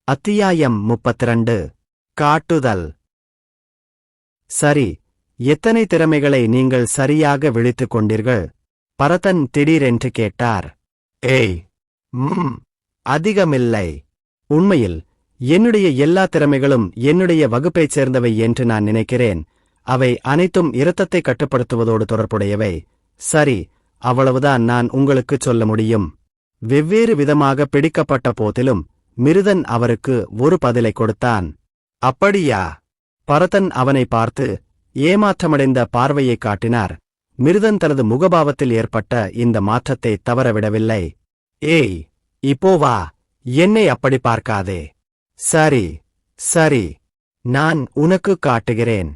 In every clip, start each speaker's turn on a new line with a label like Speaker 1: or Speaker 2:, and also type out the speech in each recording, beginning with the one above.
Speaker 1: அத்தியாயம் 32 காட்டுதல். சரி, எத்தனை திறமைகளை நீங்கள் சரியாக விழித்துக் கொண்டீர்கள்? பரதன் திடீரென்று கேட்டார். ஏய், அதிகமில்லை. உண்மையில் என்னுடைய எல்லா திறமைகளும் என்னுடைய வகுப்பைச் சேர்ந்தவை என்று நான் நினைக்கிறேன். அவை அனைத்தும் இரத்தத்தை கட்டுப்படுத்துவதோடு தொடர்புடையவை. சரி, அவ்வளவுதான் நான் உங்களுக்குச் சொல்ல முடியும். வெவ்வேறு விதமாக பிடிக்கப்பட்ட போதிலும் மிருதன் அவருக்கு ஒரு பதிலை கொடுத்தான். அப்படியா? பரதன் அவனை பார்த்து ஏமாற்றமடைந்த பார்வையைக் காட்டினார். மிருதன் தனது முகபாவத்தில் ஏற்பட்ட இந்த மாற்றத்தை தவறவிடவில்லை. ஏய், இப்போ வா, என்னை அப்படி பார்க்காதே. சரி சரி, நான் உனக்கு காட்டுகிறேன்.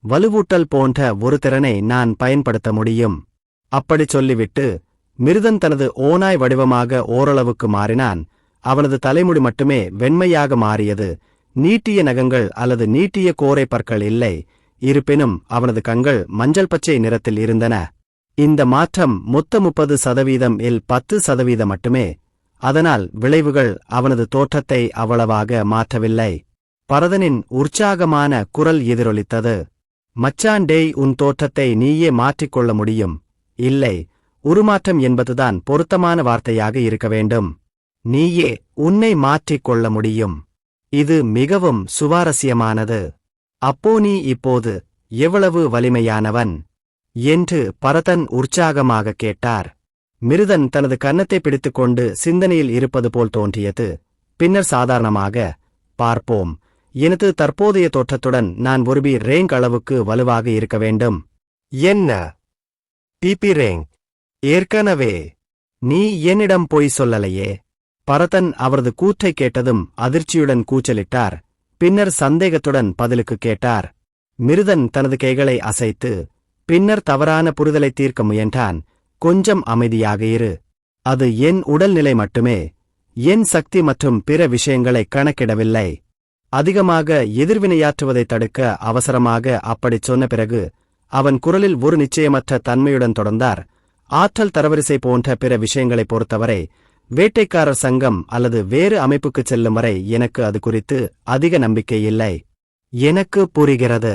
Speaker 1: வலுவூட்டல் போன்ற ஒரு திறனை நான் பயன்படுத்த முடியும். அப்படிச் சொல்லிவிட்டு மிருதன் தனது ஓநாய் வடிவமாக ஓரளவுக்கு மாறினான். அவனது தலைமுடி மட்டுமே வெண்மையாக மாறியது. நீட்டிய நகங்கள் அல்லது நீட்டிய கோரை பற்கள் இல்லை. இருப்பினும் அவனது கண்கள் மஞ்சள் பச்சை நிறத்தில் இருந்தன. இந்த மாற்றம் மொத்த 30% இல் 10% மட்டுமே. அதனால் விளைவுகள் அவனது தோற்றத்தை அவ்வளவாக மாற்றவில்லை. பரதனின் உற்சாகமான குரல் எதிரொலித்தது. மச்சான் டேய், உன் தோற்றத்தை நீயே மாற்றிக்கொள்ள முடியும். இல்லை, உருமாற்றம் என்பதுதான் பொருத்தமான வார்த்தையாக இருக்க வேண்டும். நீயே உன்னை மாற்றிக் கொள்ள முடியும். இது மிகவும் சுவாரஸ்யமானது. அப்போ நீ இப்போது எவ்வளவு வலிமையானவன் என்று பரதன் உற்சாகமாக கேட்டார். மிருதன் தனது கன்னத்தை பிடித்துக்கொண்டு சிந்தனையில் இருப்பது போல் தோன்றியது. பின்னர் சாதாரணமாக, பார்ப்போம். எனது தற்போதைய தோற்றத்துடன் நான் ஒருபி ரேங்க் அளவுக்கு வலுவாக இருக்க வேண்டும். என்ன பிபி ரேங்க்? ஏற்கனவே நீ என்னிடம் பொய் சொல்லலையே. பரதன் அவரது கூற்றை கேட்டதும் அதிர்ச்சியுடன் கூச்சலிட்டார். பின்னர் சந்தேகத்துடன் பதிலுக்கு கேட்டார். மிருதன் தனது கைகளை அசைத்து பின்னர் தவறான புரிதலை தீர்க்க முயன்றான். கொஞ்சம் அமைதியாக இரு. அது என் உடல்நிலை மட்டுமே. என் சக்தி மற்றும் பிற விஷயங்களை கணக்கிடவில்லை. அதிகமாக எதிர்வினையாற்றுவதை தடுக்க அவசரமாக அப்படிச் சொன்ன பிறகு அவன் குரலில் ஒரு நிச்சயமற்ற தன்மையுடன் தொடர்ந்தார். ஆற்றல் தரவரிசை போன்ற பிற விஷயங்களைப் பொறுத்தவரை வேட்டைக்காரர் சங்கம் அல்லது வேறு அமைப்புக்குச் செல்லும் வரை எனக்கு அது குறித்து அதிக நம்பிக்கை இல்லை. எனக்கு புரிகிறது.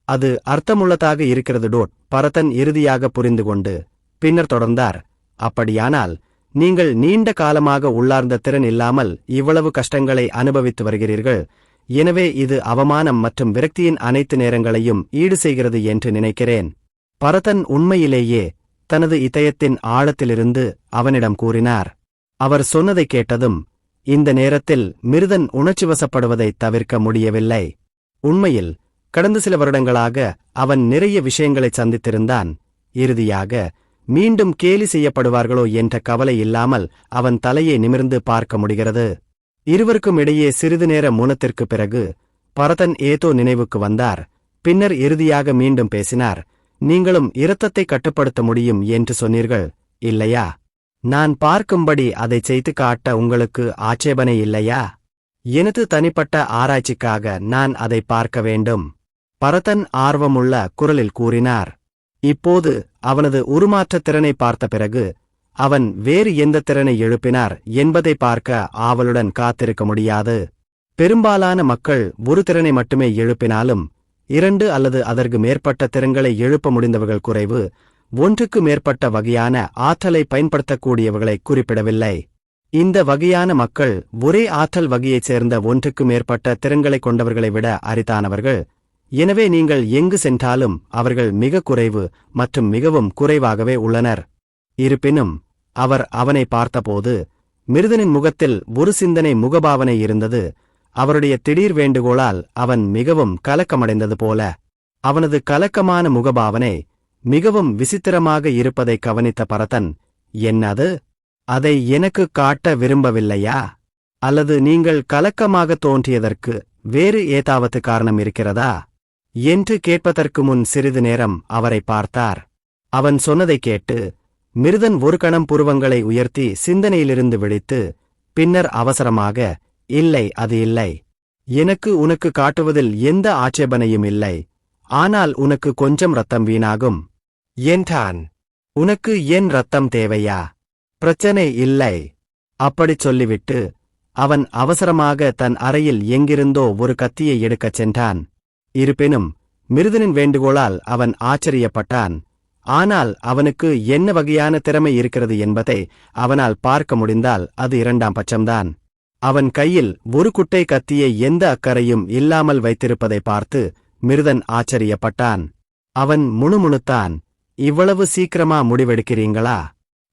Speaker 1: அது அர்த்தமுள்ளதாக இருக்கிறது டோட். பரதன் இறுதியாக புரிந்து கொண்டு பின்னர் தொடர்ந்தார். அப்படியானால் நீங்கள் நீண்ட காலமாக உள்ளார்ந்த திறன் இல்லாமல் இவ்வளவு கஷ்டங்களை அனுபவித்து வருகிறீர்கள். எனவே இது அவமானம் மற்றும் விரக்தியின் அனைத்து நேரங்களையும் ஈடு செய்கிறது என்று நினைக்கிறேன். பரதன் உண்மையிலேயே தனது இதயத்தின் ஆழத்திலிருந்து அவனிடம் கூறினார். அவர் சொன்னதைக் கேட்டதும் இந்த நேரத்தில் மிருதன் உணர்ச்சிவசப்படுவதைத் தவிர்க்க முடியவில்லை. உண்மையில் கடந்த சில வருடங்களாக அவன் நிறைய விஷயங்களைச் சந்தித்திருந்தான். இறுதியாக மீண்டும் கேலி செய்யப்படுவார்களோ என்ற கவலை இல்லாமல் அவன் தலையை நிமிர்ந்து பார்க்க முடிகிறது. இருவருக்கும் இடையே சிறிது நேர மௌனத்திற்குப் பிறகு பரதன் ஏதோ நினைவுக்கு வந்தார். பின்னர் இறுதியாக மீண்டும் பேசினார். நீங்களும் இரத்தத்தை கட்டுப்படுத்த முடியும் என்று சொன்னீர்கள், இல்லையா? நான் பார்க்கும்படி அதைச் செய்து காட்ட உங்களுக்கு ஆட்சேபனை இல்லையா? எனது தனிப்பட்ட ஆராய்ச்சிக்காக நான் அதை பார்க்க வேண்டும். பரதன் ஆர்வமுள்ள குரலில் கூறினார். இப்போது அவனது உருமாற்றத் திறனை பார்த்த பிறகு அவன் வேறு எந்த திறனை எழுப்பினார் என்பதை பார்க்க ஆவலுடன் காத்திருக்க முடியாது. பெரும்பாலான மக்கள் ஒரு திறனை மட்டுமே எழுப்பினாலும் 2 அல்லது அதற்கு மேற்பட்ட திறன்களை எழுப்ப முடிந்தவர்கள் குறைவு. 1க்கு மேற்பட்ட வகையான ஆற்றலை பயன்படுத்தக்கூடியவர்களை குறிப்பிடவில்லை. இந்த வகையான மக்கள் ஒரே ஆற்றல் வகையைச் சேர்ந்த 1க்கு மேற்பட்ட திறன்களைக் கொண்டவர்களை விட அரிதானவர்கள். எனவே நீங்கள் எங்கு சென்றாலும் அவர்கள் மிக குறைவு மற்றும் மிகவும் குறைவாகவே உள்ளனர். இருப்பினும் அவர் அவனை பார்த்தபோது மிருதனின் முகத்தில் ஒரு சிந்தனை முகபாவனை இருந்தது. அவருடைய திடீர் வேண்டுகோளால் அவன் மிகவும் கலக்கமடைந்தது போல. அவனது கலக்கமான முகபாவனை மிகவும் விசித்திரமாக இருப்பதை கவனித்த பரதன், என்னது? அதை எனக்கு காட்ட விரும்பவில்லையா? அல்லது நீங்கள் கலக்கமாக தோன்றியதற்கு வேறு ஏதாவது காரணம் இருக்கிறதா என்று கேட்பதற்கு முன் சிறிது நேரம் அவரை பார்த்தார். அவன் சொன்னதைக் கேட்டு மிருதன் ஒரு கணம் புருவங்களை உயர்த்தி சிந்தனையிலிருந்து விழித்து பின்னர் அவசரமாக, இல்லை, அது இல்லை. எனக்கு உனக்கு காட்டுவதில் எந்த ஆட்சேபனையும் இல்லை. ஆனால் உனக்கு கொஞ்சம் ரத்தம் வீணாகும் என்றான். உனக்கு என் ரத்தம் தேவையா? பிரச்சனை இல்லை. அப்படிச் சொல்லிவிட்டு அவன் அவசரமாக தன் அறையில் எங்கிருந்தோ ஒரு கத்தியை எடுக்கச் சென்றான். இருப்பினும் மிருதனின் வேண்டுகோளால் அவன் ஆச்சரியப்பட்டான். ஆனால் அவனுக்கு என்ன வகையான திறமை இருக்கிறது என்பதை அவனால் பார்க்க முடிந்தால் அது இரண்டாம் பட்சம்தான். அவன் கையில் ஒரு குட்டை கத்தியை எந்த அக்கறையும் இல்லாமல் வைத்திருப்பதை பார்த்து மிருதன் ஆச்சரியப்பட்டான். அவன் முணுமுணுத்தான். இவ்வளவு சீக்கிரமா முடிவெடுக்கிறீங்களா?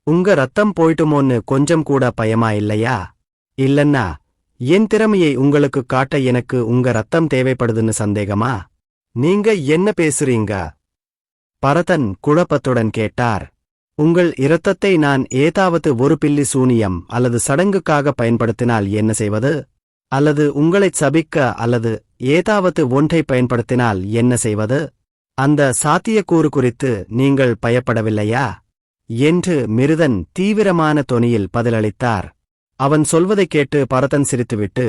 Speaker 1: உங்க ரத்தம் போயிட்டுமோன்னு கொஞ்சம் கூட பயமா இல்லையா? இல்லன்னா என் திறமையை உங்களுக்கு காட்ட எனக்கு உங்க ரத்தம் தேவைப்படுதுன்னு சந்தேகமா? நீங்க என்ன பேசுறீங்க? பரதன் குழப்பத்துடன் கேட்டார். உங்கள் இரத்தத்தை நான் ஏதாவது ஒரு பில்லி சூனியம் அல்லது சடங்குக்காக பயன்படுத்தினால் என்ன செய்வது? அல்லது உங்களைச் சபிக்க அல்லது ஏதாவது ஒன்றை பயன்படுத்தினால் என்ன செய்வது? அந்த சாத்தியக்கூறு குறித்து நீங்கள் பயப்படவில்லையா? என்று மிருதன் தீவிரமான தொனியில் பதிலளித்தார். அவன் சொல்வதைக் கேட்டு பரதன் சிரித்துவிட்டு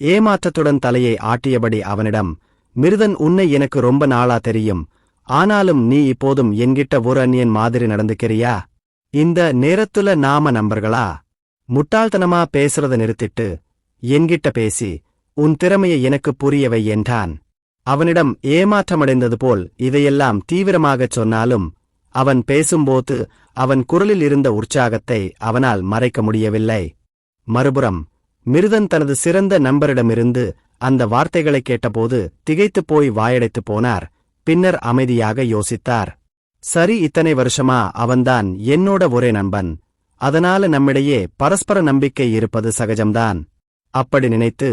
Speaker 1: ஏமாற்றத்துடன் தலையை ஆட்டியபடி அவனிடம், மிருதன், உன்னை எனக்கு ரொம்ப நாளா தெரியும். ஆனாலும் நீ இப்போதும் என்கிட்ட ஒரு அந்நியன் மாதிரி நடந்துக்கிறியா? இந்த நேரத்துல நாம நம்பர்களா? முட்டாள்தனமா பேசுறத நிறுத்திட்டு என்கிட்ட பேசி உன் திறமையை எனக்கு புரியவை என்றான். அவனிடம் ஏமாற்றமடைந்தது போல் இதையெல்லாம் தீவிரமாகச் சொன்னாலும் அவன் பேசும்போது அவன் குரலில் இருந்த உற்சாகத்தை அவனால் மறைக்க முடியவில்லை. மறுபுறம் மிருதன் தனது சிறந்த நண்பரிடமிருந்து அந்த வார்த்தைகளைக் கேட்டபோது திகைத்துப் போய் வாயடைத்துப் போனார். பின்னர் அமைதியாக யோசித்தார். சரி, இத்தனை வருஷமா அவன்தான் என்னோட ஒரே நண்பன். அதனால நம்மிடையே பரஸ்பர நம்பிக்கை இருப்பது சகஜம்தான். அப்படி நினைத்து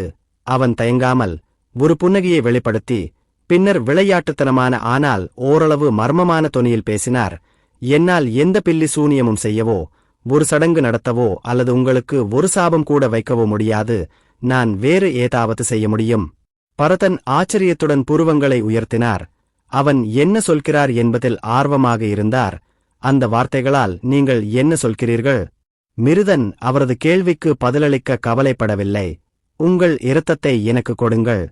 Speaker 1: அவன் தயங்காமல் ஒரு புன்னகையை வெளிப்படுத்தி பின்னர் விளையாட்டுத்தனமான ஆனால் ஓரளவு மர்மமான தொனியில் பேசினார். என்னால் எந்த பில்லி சூனியமும் செய்யவோ, ஒரு சடங்கு நடத்தவோ அல்லது உங்களுக்கு ஒரு சாபம் கூட வைக்கவோ முடியாது. நான் வேறு ஏதாவது செய்ய முடியும். பரதன் ஆச்சரியத்துடன் புருவங்களை உயர்த்தினார். அவன் என்ன சொல்கிறார் என்பதில் ஆர்வமாக இருந்தார். அந்த வார்த்தைகளால் நீங்கள் என்ன சொல்கிறீர்கள்? மிருதன் அவரது கேள்விக்கு பதிலளிக்க கவலைப்படவில்லை. உங்கள் இரத்தத்தை எனக்கு கொடுங்கள்.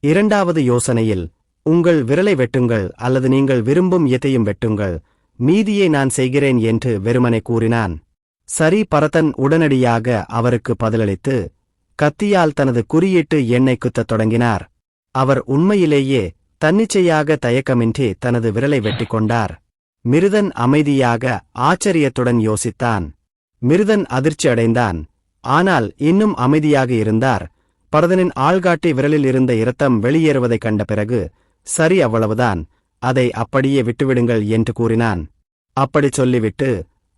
Speaker 1: இரண்டாவது யோசனையில் உங்கள் விரலை வெட்டுங்கள் அல்லது நீங்கள் விரும்பும் எதையும் வெட்டுங்கள், மீதியை நான் செய்கிறேன் என்று வெறுமனே கூறினான். சரி, பரதன் உடனடியாக அவருக்கு பதிலளித்து கத்தியால் தனது குறியீட்டு எண்ணெய் குத்தத் தொடங்கினார். அவர் உண்மையிலேயே தன்னிச்சையாக தயக்கமின்றி தனது விரலை வெட்டிக்கொண்டார். மிருதன் அமைதியாக ஆச்சரியத்துடன் யோசித்தான். மிருதன் அதிர்ச்சி அடைந்தான். ஆனால் இன்னும் அமைதியாக இருந்தார். பரதனின் ஆள்காட்டி விரலில் இருந்த இரத்தம் வெளியேறுவதைக் கண்ட பிறகு, சரி, அவ்வளவுதான், அதை அப்படியே விட்டுவிடுங்கள் என்று கூறினான். அப்படிச் சொல்லிவிட்டு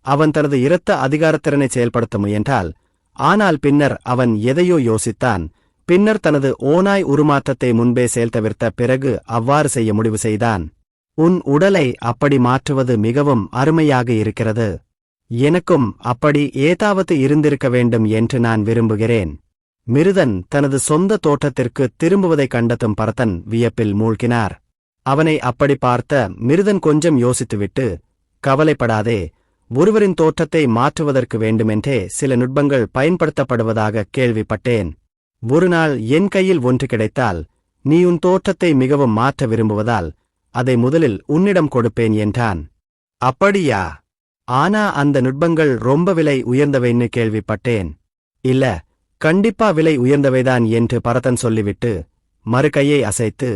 Speaker 1: அவன் தனது இரத்த அதிகாரத்திறனை செயல்படுத்த முயன்றாள். ஆனால் பின்னர் அவன் எதையோ யோசித்தான். பின்னர் தனது ஓநாய் உருமாற்றத்தை முன்பே செயல்தவிர்த்த பிறகு அவ்வாறு செய்ய முடிவு செய்தான். உன் உடலை அப்படி மாற்றுவது மிகவும் அருமையாக இருக்கிறது. எனக்கும் அப்படி ஏதாவது இருந்திருக்க வேண்டும் என்று நான் விரும்புகிறேன். மிருதன் தனது சொந்த தோட்டத்திற்கு திரும்புவதைக் கண்டதும் பரதன் வியப்பில் மூழ்கினார். அவனை அப்படி பார்த்த மிருதன் கொஞ்சம் யோசித்துவிட்டு, கவலைப்படாதே, ஒருவரின் தோற்றத்தை மாற்றுவதற்கு வேண்டுமென்றே சில நுட்பங்கள் பயன்படுத்தப்படுவதாக கேள்விப்பட்டேன். ஒருநாள் என் கையில் ஒன்று கிடைத்தால் நீ உன் தோற்றத்தை மிகவும் மாற்ற விரும்புவதால் அதை முதலில் உன்னிடம் கொடுப்பேன் என்றான். அப்படியா? ஆனா அந்த நுட்பங்கள் ரொம்ப விலை உயர்ந்தவைன்னு கேள்விப்பட்டேன். இல்ல, கண்டிப்பா விலை உயர்ந்தவைதான் என்று பரதன் சொல்லிவிட்டு மறு கையை அசைத்து,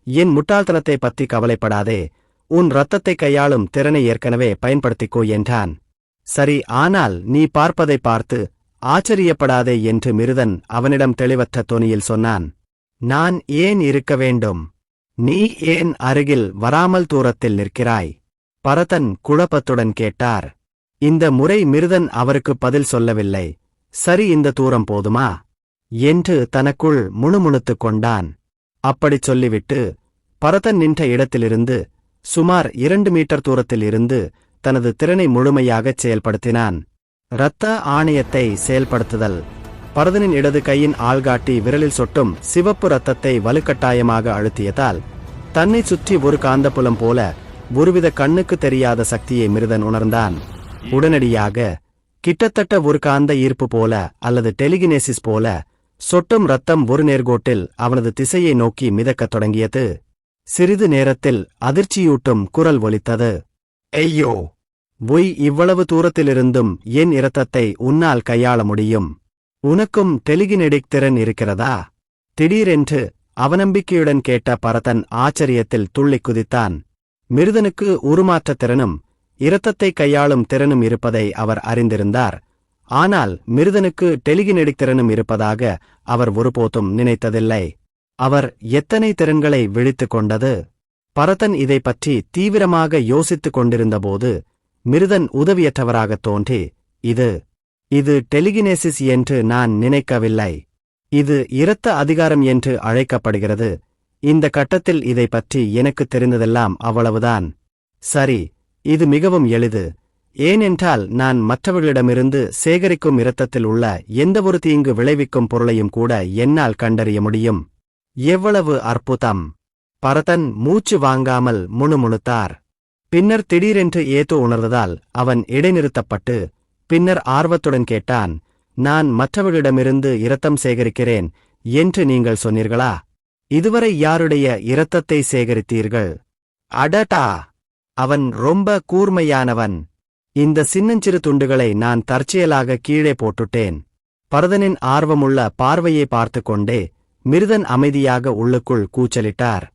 Speaker 1: என் முட்டாள்தனத்தை பத்தி கவலைப்படாதே, உன் இரத்தத்தை கையாளும் திறனை ஏற்கனவே பயன்படுத்திக்கோ என்றான். சரி, ஆனால் நீ பார்ப்பதை பார்த்து ஆச்சரியப்படாதே என்று மிருதன் அவனிடம் தெளிவற்ற தொனியில் சொன்னான். நான் ஏன் இருக்க வேண்டும்? நீ ஏன் அருகில் வராமல் தூரத்தில் நிற்கிறாய்? பரதன் குழப்பத்துடன் கேட்டார். இந்த முறை மிருதன் அவருக்கு பதில் சொல்லவில்லை. சரி, இந்த தூரம் போதுமா என்று தனக்குள் முணுமுணுத்துக் கொண்டான். அப்படிச் சொல்லிவிட்டு பரதன் நின்ற இடத்திலிருந்து சுமார் 2 மீட்டர் தூரத்தில் இருந்து தனது திறனை முழுமையாகச் செயல்படுத்தினான். இரத்த ஆணையத்தை செயல்படுத்துதல். பரதனின் இடது கையின் ஆள்காட்டி விரலில் சொட்டும் சிவப்பு இரத்தத்தை வலுக்கட்டாயமாக அழுத்தியதால் தன்னைச் சுற்றி ஒரு காந்தப்புலம் போல ஒருவித கண்ணுக்கு தெரியாத சக்தியை மிருதன் உணர்ந்தான். உடனடியாக கிட்டத்தட்ட ஒரு காந்த ஈர்ப்பு போல அல்லது டெலிகினேசிஸ் போல சொட்டும் இரத்தம் ஒரு நேர்கோட்டில் அவனது திசையை நோக்கி மிதக்கத் தொடங்கியது. சிறிது நேரத்தில் அதிர்ச்சியூட்டும் குரல் ஒலித்தது. ஐயோ, பொய், இவ்வளவு தூரத்திலிருந்தும் என் இரத்தத்தை உன்னால் கையாள முடியும். உனக்கும் டெலிகினெடிக் திறன் இருக்கிறதா? திடீரென்று அவநம்பிக்கையுடன் கேட்ட பரதன் ஆச்சரியத்தில் துள்ளிக் குதித்தான். மிருதனுக்கு உருமாற்றத் திறனும் இரத்தத்தை கையாளும் திறனும் இருப்பதை அவர் அறிந்திருந்தார். ஆனால் மிருதனுக்கு டெலிகினெடிக் திறனும் இருப்பதாக அவர் ஒருபோதும் நினைத்ததில்லை. அவர் எத்தனை திறன்களை விழித்துக் கொண்டது! பரதன் இதைப் பற்றி தீவிரமாக யோசித்துக் கொண்டிருந்தபோது மிருதன் உதவியற்றவராகத் தோன்றி, இது டெலிகினேசிஸ் என்று நான் நினைக்கவில்லை. இது இரத்த அதிகாரம் என்று அழைக்கப்படுகிறது. இந்த கட்டத்தில் இதை பற்றி எனக்குத் தெரிந்ததெல்லாம் அவ்வளவுதான். சரி, இது மிகவும் எளிது. ஏனென்றால் நான் மற்றவர்களிடமிருந்து சேகரிக்கும் இரத்தத்தில் உள்ள எந்தவொரு தீங்கு விளைவிக்கும் பொருளையும் கூட என்னால் கண்டறிய முடியும். எவ்வளவு அற்புதம்! பரதன் மூச்சு வாங்காமல் முணுமுணுத்தார். பின்னர் திடீரென்று ஏதோ உணர்ந்ததால் அவன் இடைநிறுத்தப்பட்டு பின்னர் ஆர்வத்துடன் கேட்டான், நான் மற்றவர்களிடமிருந்து இரத்தம் சேகரிக்கிறேன் என்று நீங்கள் சொன்னீர்களா? இதுவரை யாருடைய இரத்தத்தை சேகரித்தீர்கள்? அடடா! அவன் ரொம்ப கூர்மையானவன். இந்த சின்னஞ்சிறு துண்டுகளை நான் தற்செயலாக கீழே போட்டுட்டேன். பரதனின் ஆர்வமுள்ள பார்வையை பார்த்துக் கொண்டே மிருதன் அமைதியாக உள்ளுக்குள் கூச்சலிட்டார்.